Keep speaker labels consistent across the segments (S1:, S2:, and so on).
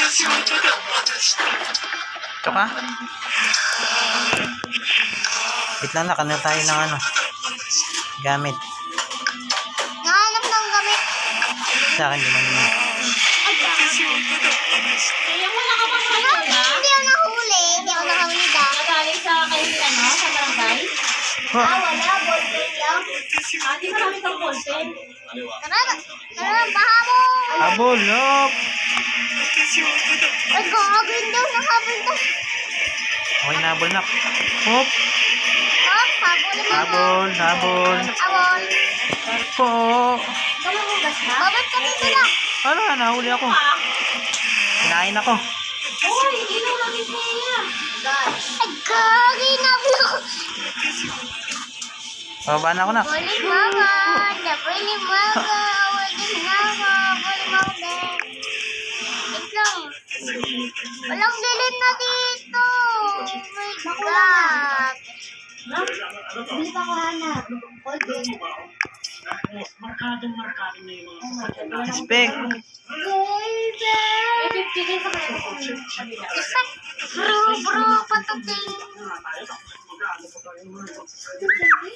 S1: Ito ka? Wait lang, naka na tayo ng ano, gamit.
S2: Nahanap ng gamit.
S1: Sa akin, di man yun.
S3: Kaya wala ka pang wala?
S2: Hindi ako nahuli. Hindi ako nakahuli da.
S3: Nagaling sa kayo sa barangay?
S2: Wala. Ballpen lang.
S3: Di marami kang ballpen.
S2: Tara, pahabol.
S1: Habol, hop!
S2: Ay, gagawin daw. Nakahabol daw.
S1: Okay, nahabol na. Hop!
S2: Oh, habol mo.
S1: Habol, habol.
S2: Habol.
S1: Po!
S3: Kamamugas na?
S2: Babot ka dito lang.
S1: Ano nga, nahuli ako. Kinain ako.
S3: Uy, ilaw namin kaya.
S2: Ay, gagi. Nabul ako.
S1: Pababa na ako na.
S2: Buli mama. Nabuli mama. Buli mama. Buli mama din. Wait lang. Walang dilim na dito. Oh my God. Hindi pa ko hanap.
S1: Inspect.
S2: Baby.
S3: May 50 din sa kanila.
S2: Bro, patuting.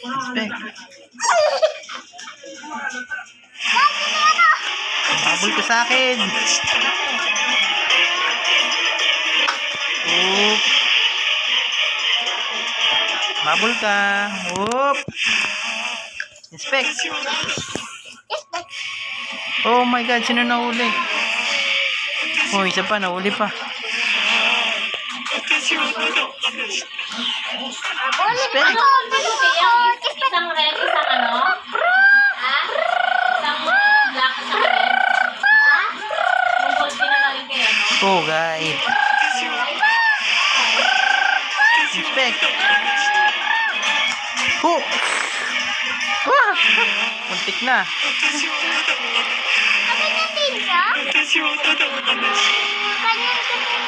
S1: Inspect.
S2: Lagi na ano?
S1: Habol ka sa akin. Oop. Habol ka. Oop. Inspect.
S2: Yes, but
S1: Oh my God, sino nahuli? Oh, isa pa, nahuli pa.
S2: buli pa
S3: Ano
S2: ako.
S3: ang biluti? Isang red, isang ano? Ha? Isang black, isang red? Ha? Yung ballpen na galing kayo, no?
S1: Oh, guys. Inspect. Oh! Ah! Muntik na.
S2: Kami niya din siya? Kanya din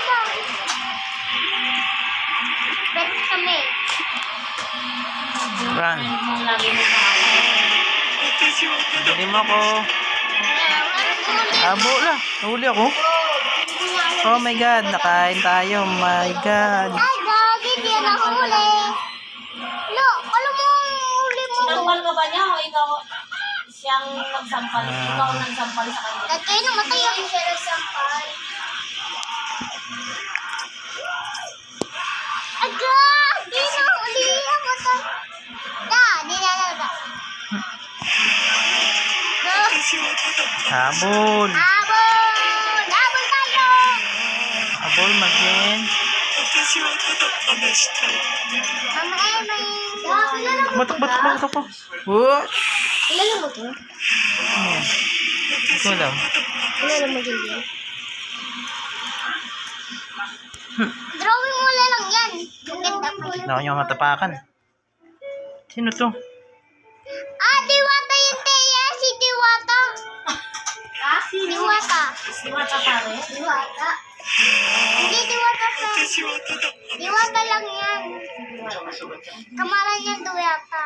S2: siya. Bet kami.
S1: Run.
S3: Mong lagi mo pangalan.
S1: Bili mo ako. Abo lang. Nahuli ako. Oh my God. Nakain tayo. Oh my God.
S2: Ay, gagi. Di yan nahuli. Lo, alam mo ang huli mo.
S3: Sinampal ka ba niya o ikaw siyang nagsampal? Ikaw ang nagsampal sa kanya?
S2: Dahil kayo namatay ako. Siya nagsampal. Ay, gagi. Nahuli ako sa... Di na.
S1: Habol.
S2: Habol! Habol tayo!
S1: Habol, magin.
S2: Mama Emay. Kilala mo
S1: Batok. Oh!
S2: Kilala mo to?
S1: Hindi ko alam.
S2: Kilala mo din yan? Drawing mo na lang yan. Ang ganda pa yun.
S1: Wala ko niyong matapakan. Sino to?
S2: Ah, Diwata yun, Teya. Si Diwata.
S3: Ha?
S2: Diwata.
S3: Diwata pare?
S2: Diwata. Hindi Diwata sa... Diwata lang yan. Kamaran niya Diwata.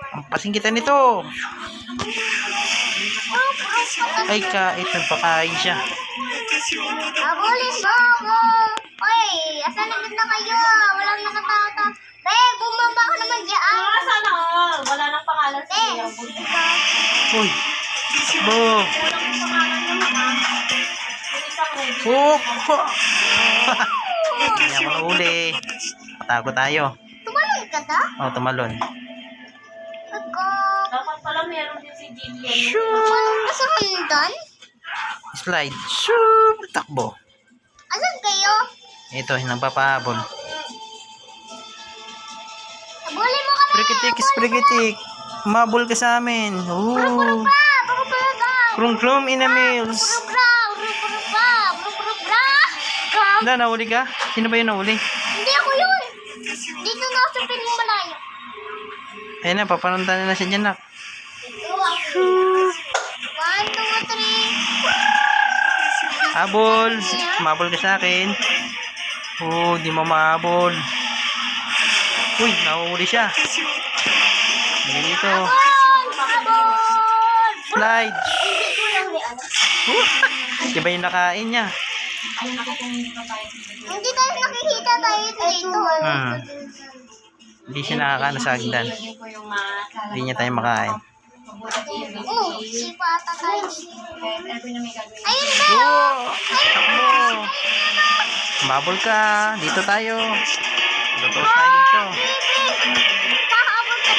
S1: Ang pasing kita nito.
S2: Oh,
S1: Ay, nagpakain siya.
S2: Abulin mo ako. Oy, asan na kayo? Walang nakatao. Be, bumaba ka naman dyan.
S3: Ah, sana all. Wala nang pangalan sa
S2: Be,
S3: iyo.
S1: Uy. Bo.
S3: Walang pangalan naman ha. Yung isang red.
S1: Oh. Hindi ako nahuli. Patago tayo.
S2: tumalon ka ta?
S1: Oh, tumalon.
S2: Ako.
S3: Dapat pala meron din si Jillian.
S2: Tumalon ka sa hagdan?
S1: Slide. Shoot. Takbo.
S2: Asan kayo?
S1: Ito, nagpapahabol.
S2: Abulin mo kami.
S1: Sprigitik. Umabol ka sa amin. Ooh. Krum in the mills. Na, nahuli ka? Sino ba yung nahuli?
S2: Hindi ako yun. Dito na ako sa piling malayo.
S1: Ayun na, papanuntan na siya dyan na.
S2: 1, 2, 3.
S1: Habol. Umabol ka sa akin. Oh, di mo mahabol. Uy, nahuli siya. Hindi dito.
S2: Abol!
S1: Slide. Di ba yung nakain niya?
S3: Ay, naku, kung hindi pa tayo.
S2: Hindi tayo nakikita tayo dito.
S1: Hindi siya nakakano sa hagdan.
S3: Ilagay ko yung mga
S1: Hindi niya tayo makain.
S2: Oh, sipa ata tayo. Ayun ba?
S1: Oh! Takbo! Mabol ka. Dito tayo. Totoo tayo dito.
S2: Kahabol ka.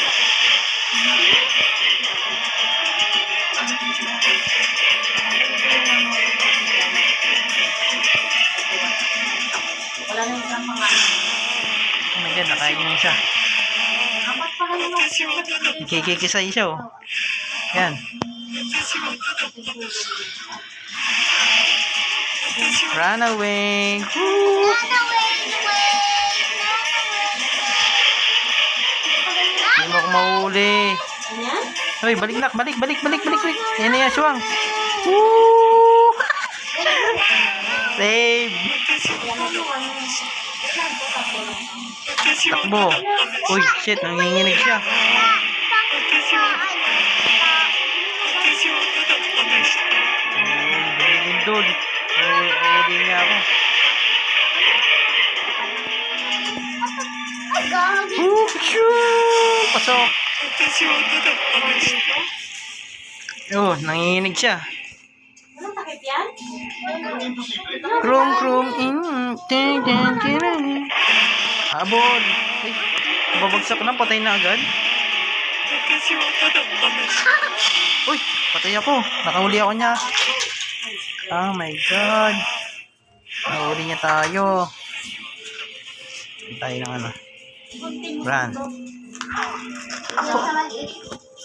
S3: Wala na yung isang pangalan.
S1: Oh my God, nakain niya isa.
S3: Apat pa kayo lang.
S1: Kikikisa siya oh. Yan. Run away. Woo!
S2: Run away,
S1: Hindi mo ako mahuli.
S3: Ano yan?
S1: Hoy, balik nak, balik. Yan na yan, suwang. Woo! Save. Takbo. Uy, shit, nanginginig siya. Lindol. Huli niya ako.
S2: Ay, gagi.
S1: Shoo! Pasok. Oh, nanginginig siya.
S3: Anong takip yan?
S1: Krum. Habol. Ay, babagsak na. Patay na agad. Uy, patay ako. Nakahuli ako niya. Oh my God. Nahuli niya tayo. Tayo ng ano. Run.
S2: Sa maliit.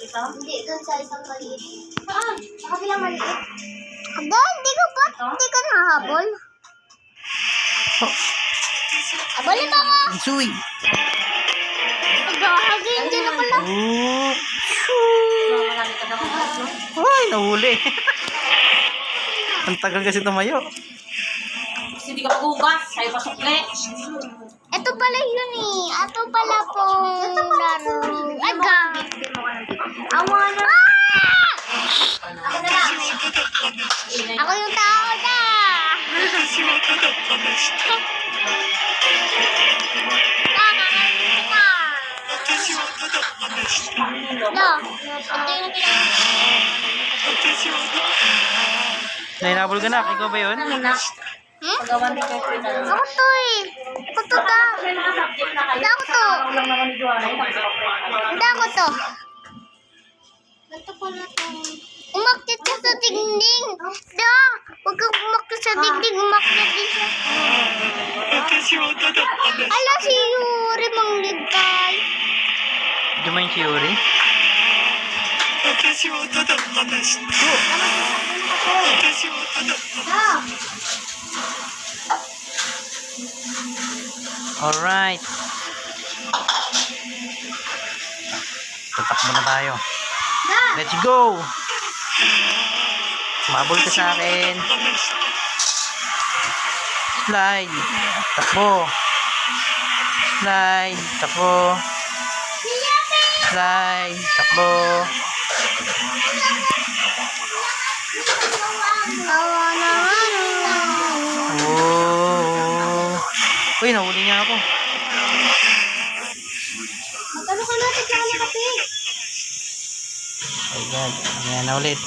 S2: Ito? Hindi, doon sa isang maliit. Saan? Sa kabilang maliit. Hindi ka nahabol. Habulin mo mo!
S1: Suy.
S2: Gagi, hindi na pala.
S1: Oh.
S3: Marami ka daw ng tatlo.
S1: Ay, nahuli. Ang tagal kasi tumayo.
S3: Kasi hindi ka maghugas. Sa'yo pa sukle.
S2: Ito pala yun eh. Ito pala pong laro. Aga. Awa na. Ako na lang. Ako yung tao na. No. Ito yung
S1: Nainabol ka na. Ikaw ba yun?
S3: Ano na? Pagawa ni Pepe na lang.
S2: Ako to eh. Ako to ta.
S3: May mga subject na kayo.
S2: Hindi ako to.
S3: Ako lang naman ni Joanna.
S2: Hindi ako to. Ito pala to. Umakyat ka sa dingding. Da! Huwag kang umakyat sa dingding. Umakyat din siya. Ala, si Yuri mangligay.
S1: Dumayin si Yuri. Alright. Tatakbo na tayo. Let's go! Mabol ka sa akin. Slide. Takbo. Slide. Takbo. Slide. Takbo.
S2: Awa naman.
S1: Oh. Uy, nahuli niya ako.
S2: Magkano ka natin sa kape?
S1: Oh my God. Ayan na ulit.